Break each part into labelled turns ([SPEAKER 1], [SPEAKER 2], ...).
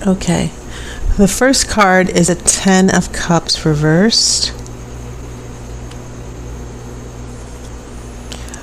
[SPEAKER 1] Okay. The first card is a 10 of Cups reversed.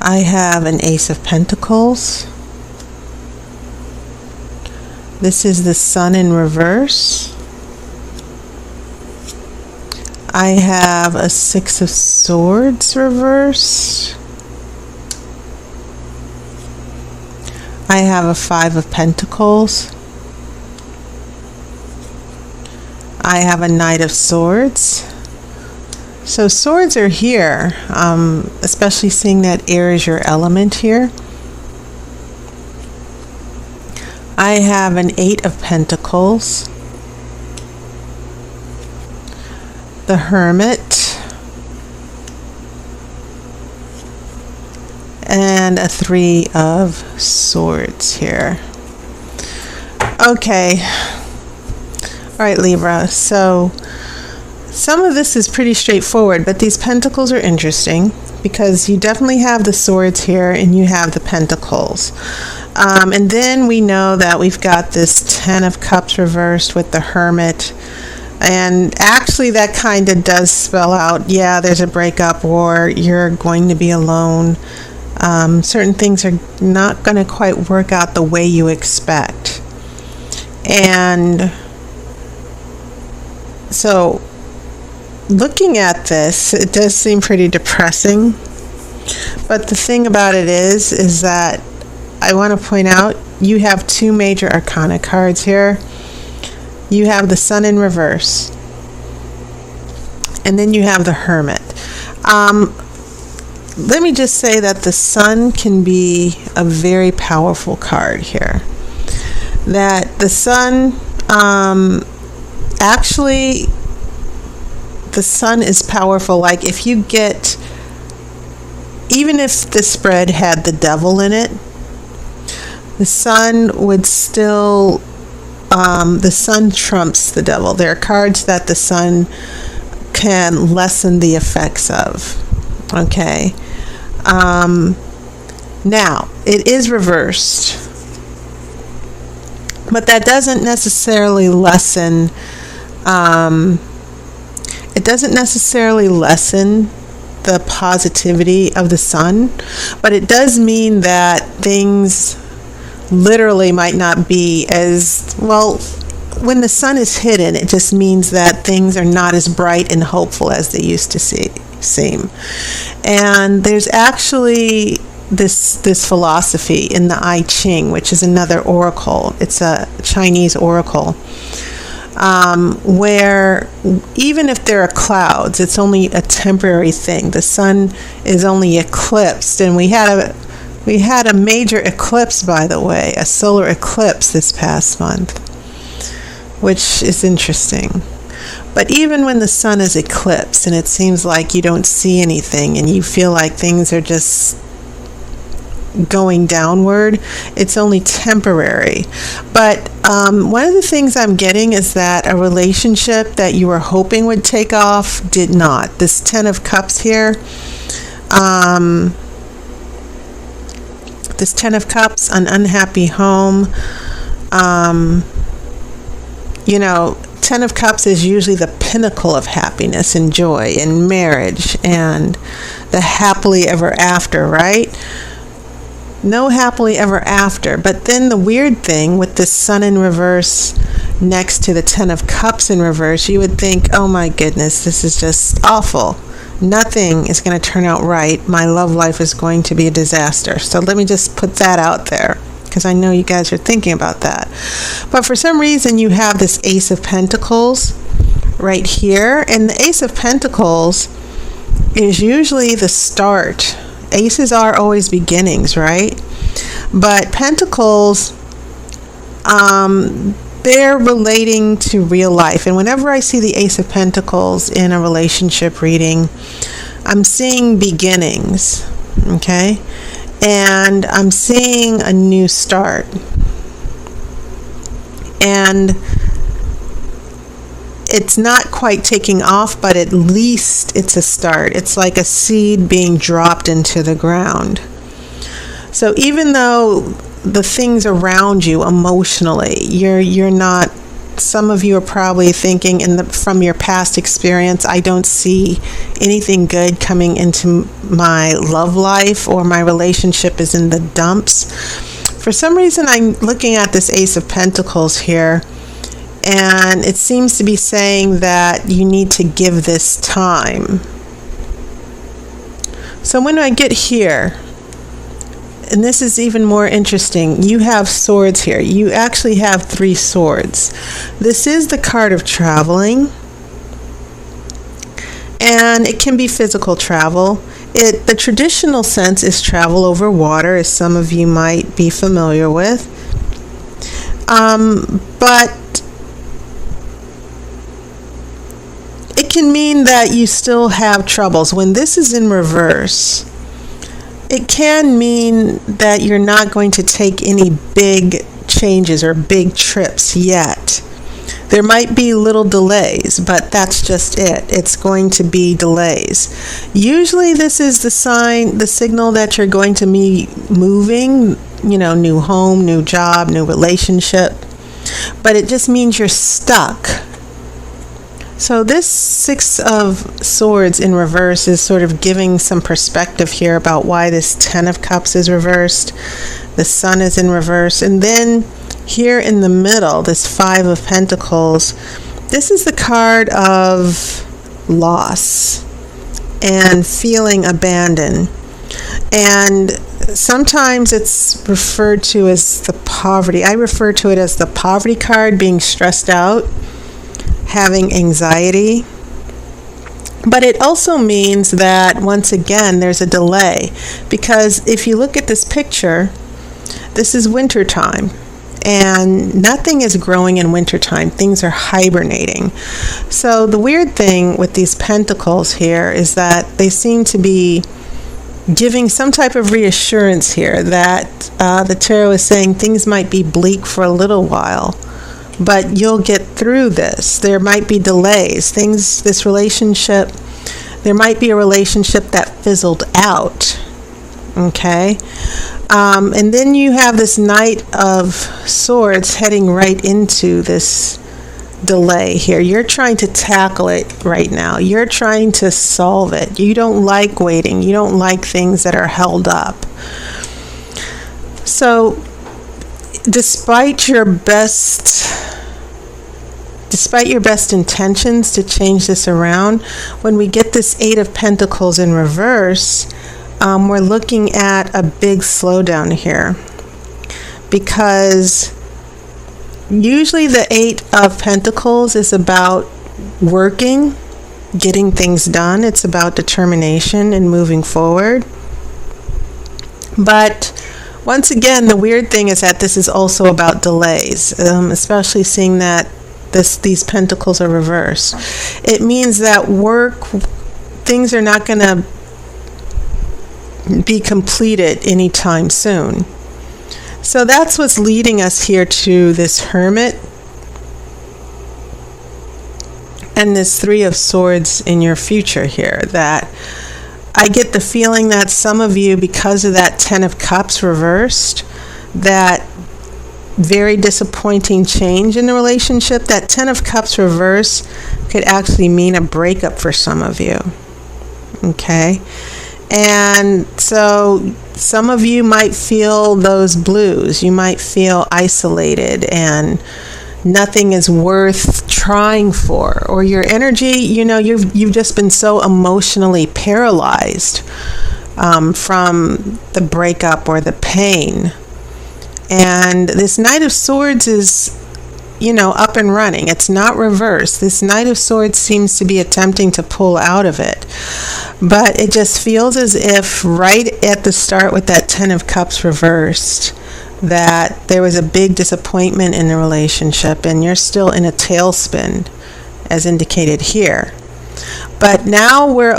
[SPEAKER 1] I have an Ace of Pentacles. This is the Sun in reverse. I have a 6 of Swords reversed. I have a 5 of Pentacles. I have a Knight of Swords. So swords are here, especially seeing that air is your element here. I have an 8 of Pentacles, the Hermit, and a 3 of Swords here. Okay. All right, Libra. So some of this is pretty straightforward, but these pentacles are interesting because you definitely have the swords here and you have the pentacles. And then we know that we've got this 10 of Cups reversed with the Hermit. And actually that kind of does spell out, yeah, there's a breakup or you're going to be alone. Certain things are not going to quite work out the way you expect. And so looking at this, it does seem pretty depressing. But the thing about it is that I want to point out you have 2 major arcana cards here. You have the Sun in reverse, and then you have the Hermit. Let me just say that the Sun can be a very powerful card here. That the Sun, actually, the Sun is powerful. Like if you get, even if the spread had the devil in it, the Sun would still, the Sun trumps the devil. There are cards that the Sun can lessen the effects of. Okay. Now, it is reversed, but that doesn't necessarily lessen, it doesn't necessarily lessen the positivity of the Sun, but it does mean that things literally might not be as well. When the Sun is hidden, it just means that things are not as bright and hopeful as they used to seem. And there's actually this philosophy in the I Ching, which is another oracle. It's a Chinese oracle, where even if there are clouds, it's only a temporary thing. The Sun is only eclipsed, and we had a major eclipse, by the way, a solar eclipse this past month, which is interesting. But even when the Sun is eclipsed and it seems like you don't see anything and you feel like things are just going downward, it's only temporary. But one of the things I'm getting is that a relationship that you were hoping would take off did not. This 10 of Cups here, this 10 of Cups, an unhappy home, 10 of Cups is usually the pinnacle of happiness and joy and marriage and the happily ever after, right? No happily ever after. But then the weird thing with this Sun in reverse next to the 10 of Cups in reverse, you would think, oh my goodness, this is just awful. Nothing is going to turn out right. My love life is going to be a disaster. So let me just put that out there, because I know you guys are thinking about that. But for some reason, you have this Ace of Pentacles right here. And the Ace of Pentacles is usually the start. Aces are always beginnings, right? But Pentacles, they're relating to real life. And whenever I see the Ace of Pentacles in a relationship reading, I'm seeing beginnings, okay? And I'm seeing a new start. And it's not quite taking off, but at least it's a start. It's like a seed being dropped into the ground. So even though the things around you emotionally, you're not some of you are probably thinking from your past experience, I don't see anything good coming into my love life, or my relationship is in the dumps. For some reason, I'm looking at this Ace of Pentacles here, and it seems to be saying that you need to give this time. So when I get here, and this is even more interesting, you have swords here. You actually have 3 swords. This is the card of traveling, and it can be physical travel. The traditional sense is travel over water, as some of you might be familiar with. But it can mean that you still have troubles. When this is in reverse, it can mean that you're not going to take any big changes or big trips yet. There might be little delays, but that's just it. It's going to be delays. Usually this is the signal that you're going to be moving, new home, new job, new relationship. But it just means you're stuck. So this 6 of Swords in reverse is sort of giving some perspective here about why this 10 of Cups is reversed. The Sun is in reverse. And then here in the middle, this 5 of Pentacles, this is the card of loss and feeling abandoned. And sometimes it's referred to as the poverty. I refer to it as the poverty card, being stressed out, having anxiety. But it also means that, once again, there's a delay, because if you look at this picture, this is wintertime, and nothing is growing in wintertime. Things are hibernating. So the weird thing with these pentacles here is that they seem to be giving some type of reassurance here that the tarot is saying things might be bleak for a little while, but you'll get through this. There might be delays. This relationship, there might be a relationship that fizzled out. Okay? And then you have this Knight of Swords heading right into this delay here. You're trying to tackle it right now. You're trying to solve it. You don't like waiting. You don't like things that are held up. So, despite your best intentions to change this around, when we get this 8 of Pentacles in reverse, we're looking at a big slowdown here, because usually the 8 of Pentacles is about working, getting things done. It's about determination and moving forward. But once again, the weird thing is that this is also about delays, especially seeing that these pentacles are reversed. It means that things are not going to be completed anytime soon. So that's what's leading us here to this Hermit and this 3 of Swords in your future here. That I get the feeling that some of you, because of that 10 of Cups reversed, that very disappointing change in the relationship, that 10 of Cups reverse could actually mean a breakup for some of you. Okay? And so some of you might feel those blues. You might feel isolated and nothing is worth trying for, or your energy, you've just been so emotionally paralyzed from the breakup or the pain. And this Knight of Swords is, up and running. It's not reversed. This Knight of Swords seems to be attempting to pull out of it. But it just feels as if right at the start with that 10 of Cups reversed, that there was a big disappointment in the relationship and you're still in a tailspin, as indicated here. But now we're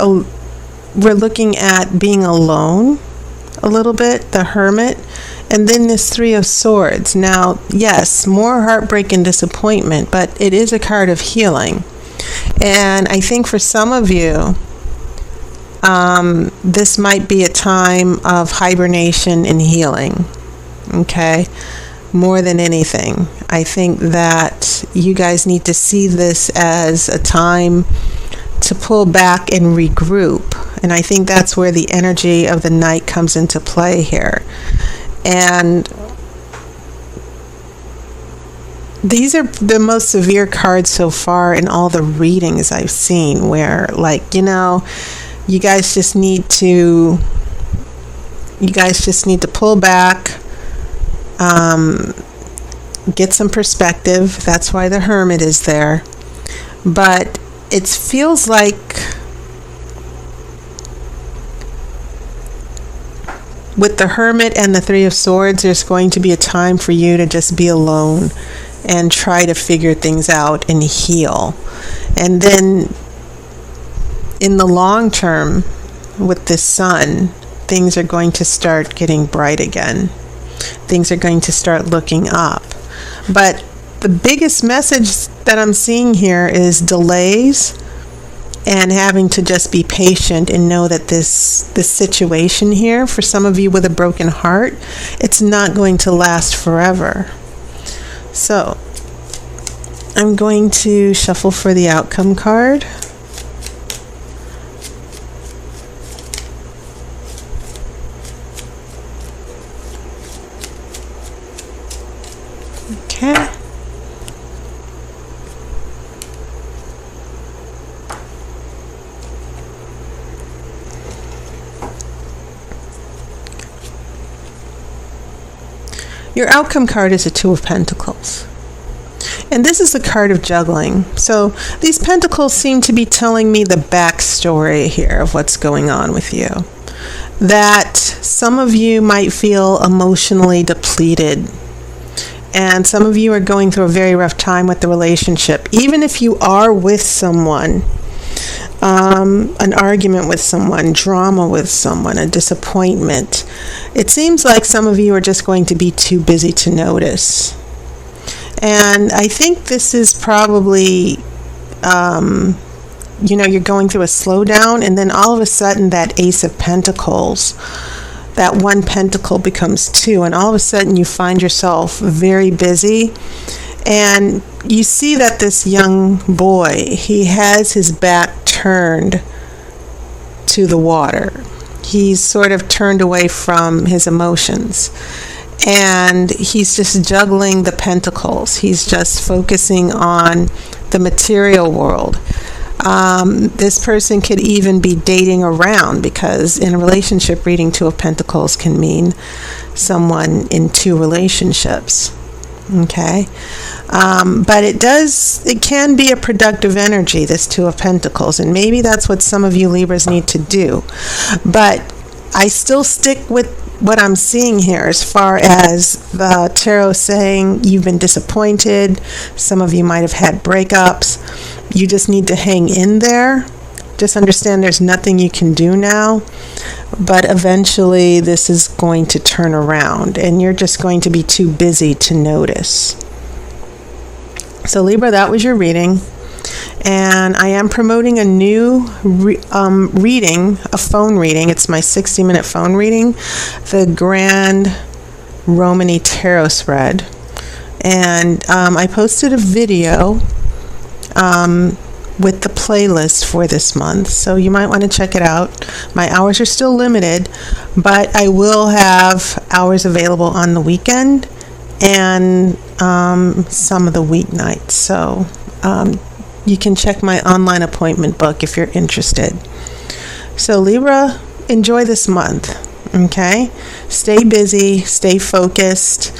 [SPEAKER 1] looking at being alone a little bit, the Hermit, and then this 3 of Swords. Now, yes, more heartbreak and disappointment, but it is a card of healing. And I think for some of you, this might be a time of hibernation and healing. Okay? more than anything. I think that you guys need to see this as a time to pull back and regroup. And I think that's where the energy of the Knight comes into play here. And these are the most severe cards so far in all the readings I've seen, where, like, you guys just need to pull back, get some perspective. That's why the Hermit is there. But it feels like with the Hermit and the Three of Swords, there's going to be a time for you to just be alone and try to figure things out and heal. And then in the long term, with this Sun, things are going to start getting bright again. Things are going to start looking up. But the biggest message that I'm seeing here is delays and having to just be patient and know that this situation here, for some of you with a broken heart, it's not going to last forever. So I'm going to shuffle for the outcome card. Okay. Your outcome card is a Two of Pentacles. And this is the card of juggling. So these pentacles seem to be telling me the backstory here of what's going on with you. That some of you might feel emotionally depleted. And some of you are going through a very rough time with the relationship. Even if you are with someone, an argument with someone, drama with someone, a disappointment, it seems like some of you are just going to be too busy to notice. And I think this is probably, you're going through a slowdown, and then all of a sudden that Ace of Pentacles, that one pentacle becomes two, and all of a sudden you find yourself very busy. And you see that this young boy, he has his back turned to the water. He's sort of turned away from his emotions. And he's just juggling the pentacles. He's just focusing on the material world. This person could even be dating around, because in a relationship reading, Two of Pentacles can mean someone in two relationships. Okay, but it can be a productive energy, this Two of Pentacles, and maybe that's what some of you Libras need to do. But I still stick with what I'm seeing here as far as the tarot saying you've been disappointed. Some of you might have had breakups. You just need to hang in there. Just understand there's nothing you can do now, but eventually this is going to turn around and you're just going to be too busy to notice. So Libra, that was your reading. And I am promoting a new reading, a phone reading. It's my 60-minute phone reading, the Grand Romany Tarot Spread. And I posted a video with the playlist for this month, so you might want to check it out. My hours are still limited, but I will have hours available on the weekend and some of the weeknights. So you can check my online appointment book if you're interested. So Libra, enjoy this month, okay? Stay busy, stay focused,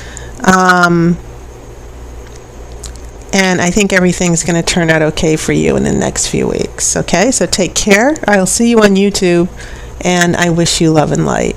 [SPEAKER 1] and I think everything's going to turn out okay for you in the next few weeks, okay? So take care. I'll see you on YouTube, and I wish you love and light.